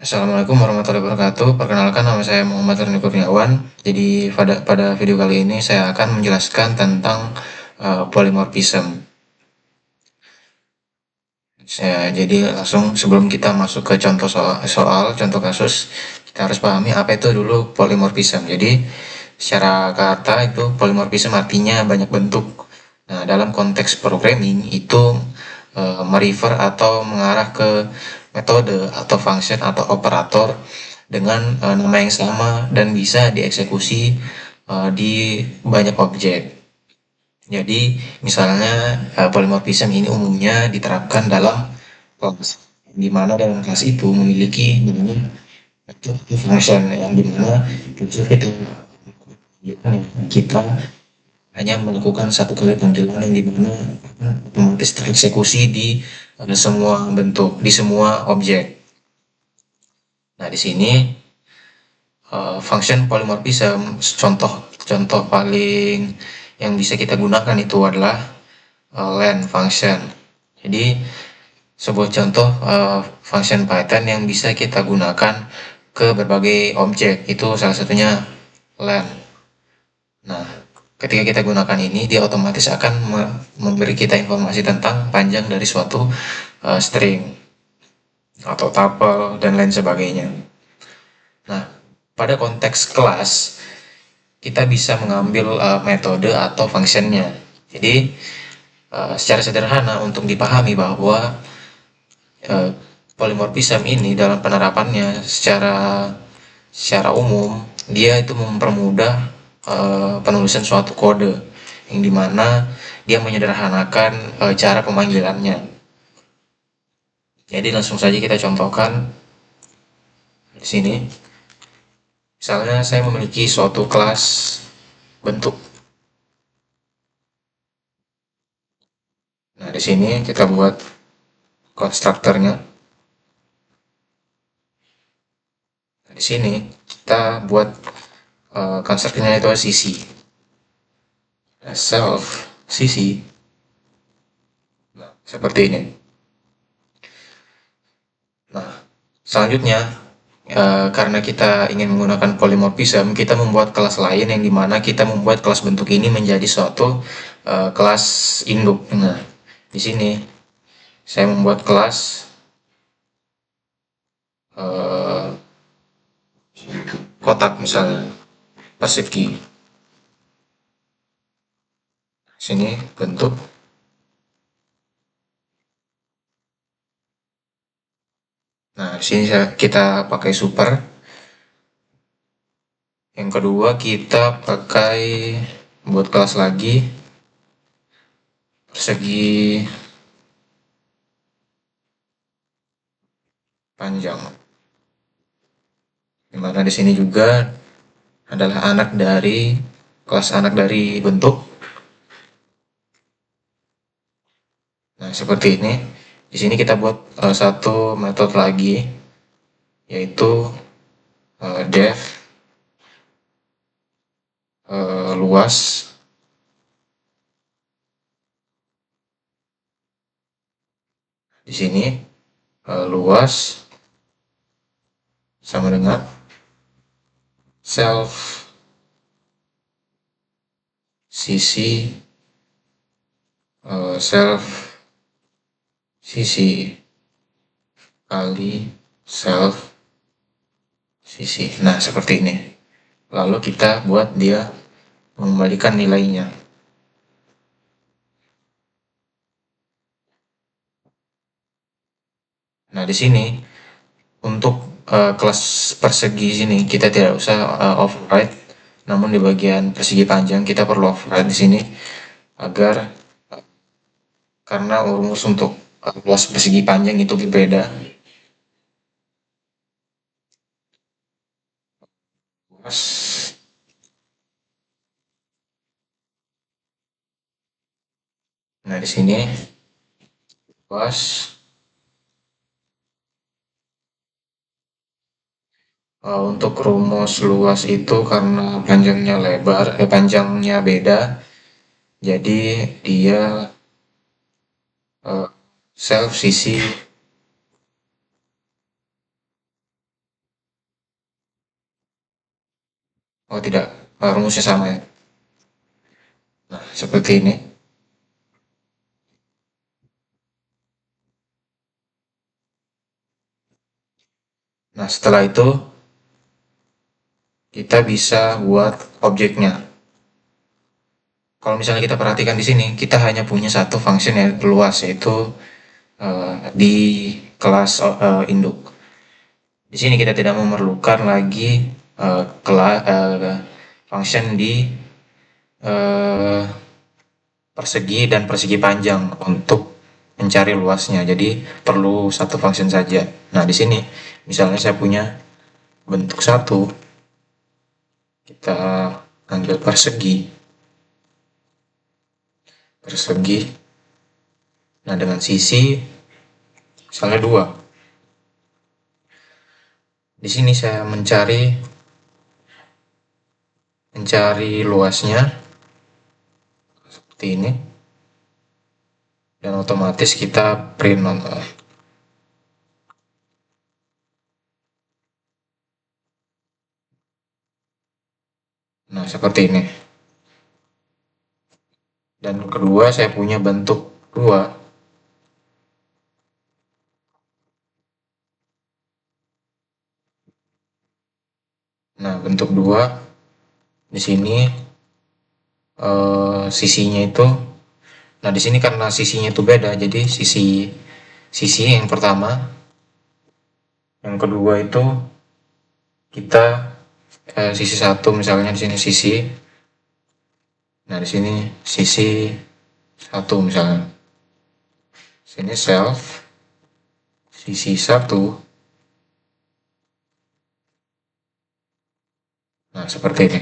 Assalamualaikum warahmatullahi wabarakatuh. Perkenalkan, nama saya Muhammad Rani Kurniawan. Jadi pada video kali ini saya akan menjelaskan tentang polymorphism. Jadi langsung sebelum kita masuk ke contoh contoh kasus, kita harus pahami apa itu dulu polymorphism. Jadi secara kata itu polymorphism artinya banyak bentuk. Nah, dalam konteks programming itu merefer atau mengarah ke metode atau function atau operator dengan nama yang sama dan bisa dieksekusi di banyak objek. Jadi misalnya polymorphism ini umumnya diterapkan dalam kelas, di mana dalam kelas itu memiliki metode function yang dimana kita hanya melakukan satu kali panggilan yang dimana otomatis tereksekusi di semua bentuk, di semua objek. Nah, di sini function polymorphism, contoh paling yang bisa kita gunakan itu adalah len function. Jadi sebuah contoh function Python yang bisa kita gunakan ke berbagai objek, itu salah satunya len. Nah, ketika kita gunakan ini, dia otomatis akan memberi kita informasi tentang panjang dari suatu string atau tuple dan lain sebagainya. Nah, pada konteks kelas, kita bisa mengambil metode atau functionnya. Jadi, secara sederhana untuk dipahami bahwa polymorphism ini dalam penerapannya secara umum, dia itu mempermudah penulisan suatu kode yang dimana dia menyederhanakan cara pemanggilannya. Jadi langsung saja kita contohkan di sini. Misalnya saya memiliki suatu kelas bentuk. Nah, di sini kita buat konstruktornya. Nah, di sini kita buat konstruktornya itu cc. Self cc. Nah, seperti ini. Nah, selanjutnya karena kita ingin menggunakan polymorphism, kita membuat kelas lain yang dimana kita membuat kelas bentuk ini menjadi suatu kelas induk. Nah, di sini saya membuat kelas kotak misalnya, passive key. Sini bentuk. Nah, di sini kita pakai super. Yang kedua kita pakai buat kelas lagi persegi panjang. Dimana di sini juga adalah kelas anak dari bentuk. Nah, seperti ini. Di sini kita buat satu metode lagi, yaitu def luas di sini luas sama dengan self cc self cc kali self cc. Nah, seperti ini. Lalu kita buat dia mengembalikan nilainya. Nah, di sini untuk kelas persegi sini kita tidak usah override, namun di bagian persegi panjang kita perlu override di sini agar karena rumus untuk kelas persegi panjang itu berbeda. Nah, di sini luas untuk rumus luas itu karena panjangnya beda, jadi dia self cc Oh tidak, rumusnya sama ya. Nah, seperti ini. Nah, setelah itu kita bisa buat objeknya. Kalau misalnya kita perhatikan di sini, kita hanya punya satu function yang luas, yaitu di kelas induk. Di sini kita tidak memerlukan lagi function di eh, persegi dan persegi panjang untuk mencari luasnya. Jadi perlu satu function saja. Nah, di sini misalnya saya punya bentuk satu, kita ambil persegi, persegi. Nah, dengan sisi misalnya dua. Di sini saya mencari luasnya seperti ini, dan otomatis kita print. Nah, seperti ini. Dan kedua saya punya bentuk dua. Nah, bentuk dua di sini sisinya itu, nah di sini karena sisinya itu beda, jadi sisi sisi yang pertama, yang kedua itu kita sisi satu misalnya di sini sisi, nah di sini sisi satu misalnya, sini self sisi satu. Nah, seperti ini.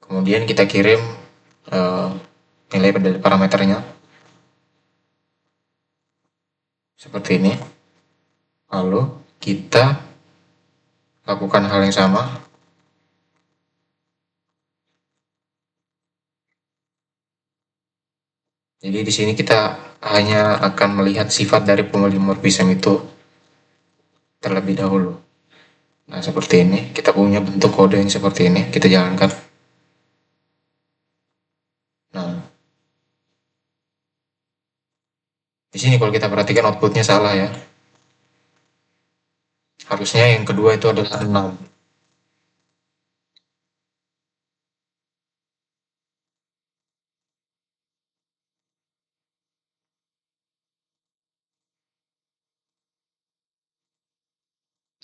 Kemudian kita kirim eh, nilai parameternya seperti ini. Lalu kita lakukan hal yang sama. Jadi di sini kita hanya akan melihat sifat dari polimorfism itu terlebih dahulu. Nah, seperti ini. Kita punya bentuk kode yang seperti ini. Kita jalankan. Nah, di sini kalau kita perhatikan outputnya salah ya. Harusnya yang kedua itu adalah 6.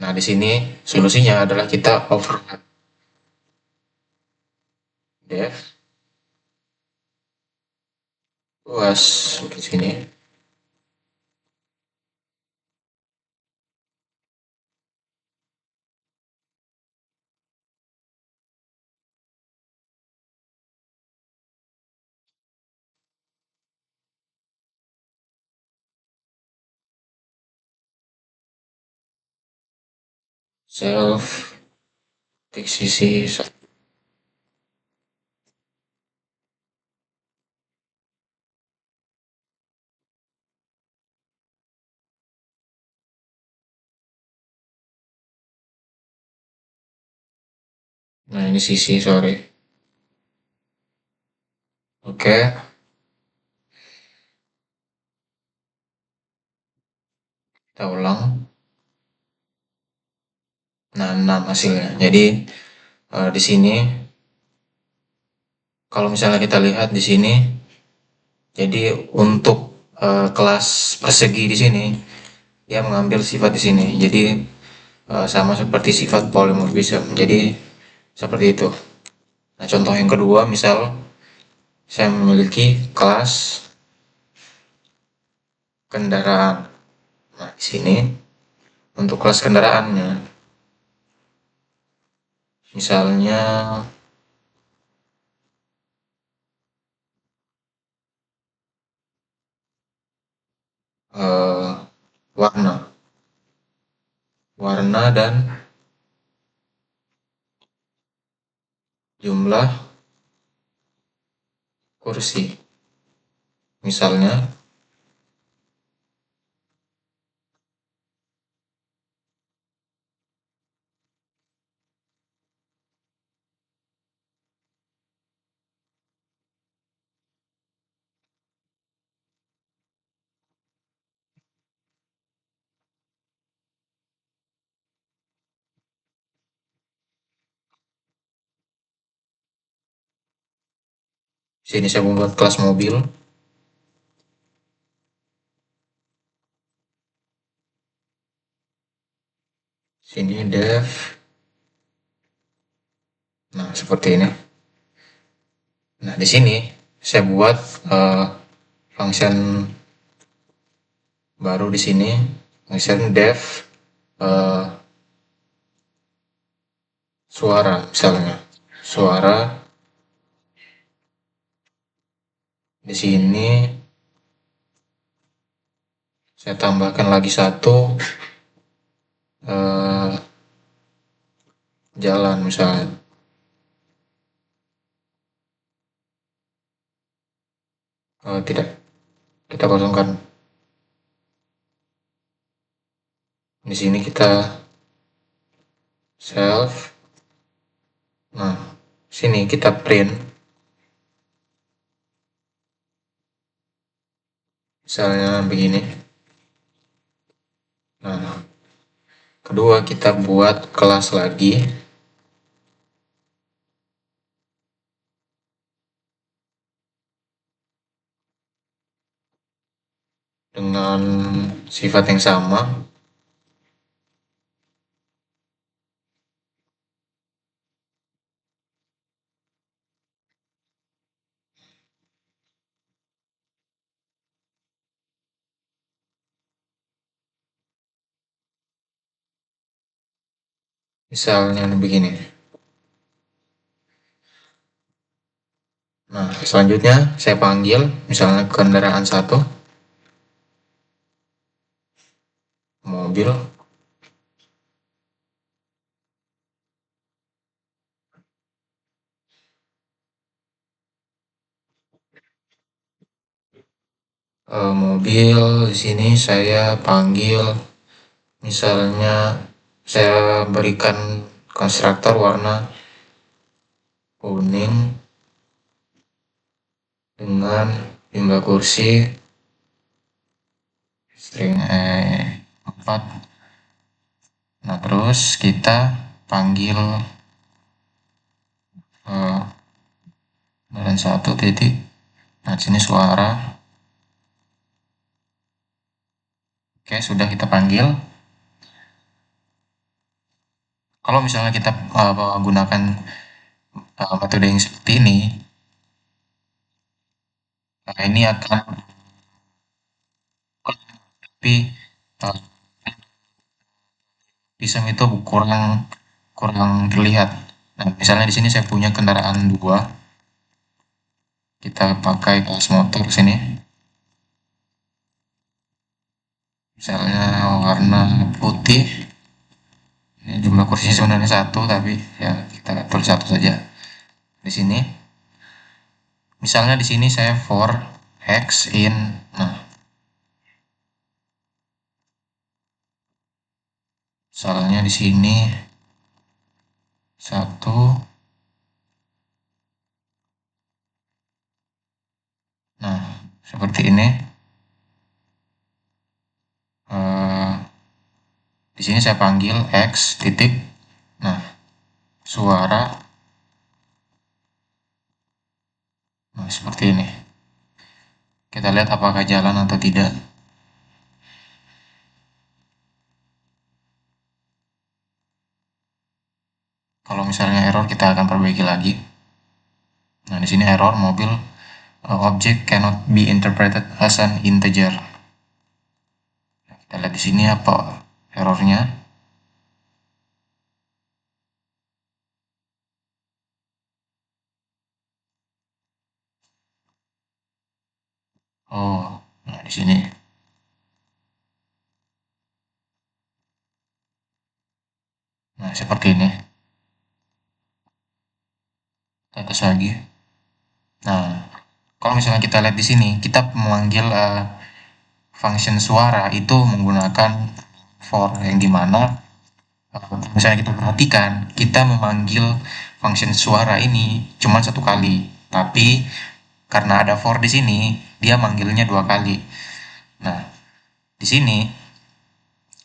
Nah, di sini solusinya adalah kita override def luas di sini. Self sisi. Nah, ini sisi, sorry. Oke, kita ulang. Nah, 6 hasilnya. Jadi di sini kalau misalnya kita lihat di sini, jadi untuk kelas persegi di sini dia mengambil sifat di sini. Jadi sama seperti sifat polymorphism. Jadi seperti itu. Nah, contoh yang kedua, misal saya memiliki kelas kendaraan. Nah, di sini untuk kelas kendaraannya, misalnya eh, warna, warna dan jumlah kursi. Misalnya Sini saya membuat kelas mobil. Sini dev. Nah, seperti ini. Nah, di sini saya buat function baru di sini, function dev suara misalnya. Suara di sini saya tambahkan lagi satu jalan misalnya. Tidak, kita kosongkan. Di sini kita self. Nah, sini kita print. Misalnya begini. Nah, kedua kita buat kelas lagi. Dengan sifat yang sama. Misalnya begini. Nah, selanjutnya saya panggil misalnya kendaraan 1, mobil. Mobil di sini saya panggil misalnya saya berikan konstruktor warna kuning dengan jumlah kursi string 4. Nah, terus kita panggil dan 1 titik. Nah, sini suara. Oke, sudah kita panggil. Kalau misalnya kita menggunakan metode yang seperti ini, nah ini akan tapi pisang itu kurang terlihat. Nah, misalnya di sini saya punya kendaraan 2. Kita pakai kelas motor sini. Misalnya warna putih. Ini jumlah kursinya sebenarnya 1, tapi ya kita tulis 1 saja. Di sini. Misalnya di sini saya for x in. Nah, misalnya di sini 1. Nah, seperti ini. Di sini saya panggil x titik. Nah, suara. Nah, seperti ini. Kita lihat apakah jalan atau tidak. Kalau misalnya error kita akan perbaiki lagi. Nah, di sini error mobil object cannot be interpreted as an integer. Nah, kita lihat di sini apa errornya. Oh, nah di sini. Nah, seperti ini. Kita tes lagi. Nah, kalau misalnya kita lihat di sini, kita memanggil function suara itu menggunakan for, yang dimana misalnya kita perhatikan, kita memanggil function suara ini cuma 1 kali, tapi karena ada for di sini, dia manggilnya 2 kali. Nah, di sini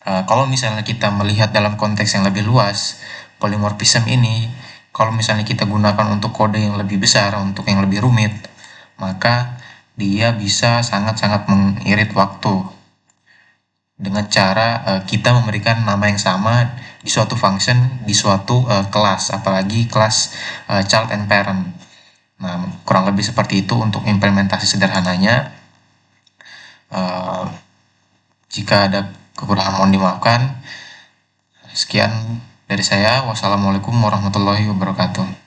kalau misalnya kita melihat dalam konteks yang lebih luas, polymorphism ini kalau misalnya kita gunakan untuk kode yang lebih besar, untuk yang lebih rumit, maka dia bisa sangat-sangat mengirit waktu dengan cara kita memberikan nama yang sama di suatu function di suatu kelas, apalagi kelas child and parent. Nah, kurang lebih seperti itu untuk implementasi sederhananya. Jika ada kekurangan mohon dimaafkan. Sekian dari saya. Wassalamualaikum warahmatullahi wabarakatuh.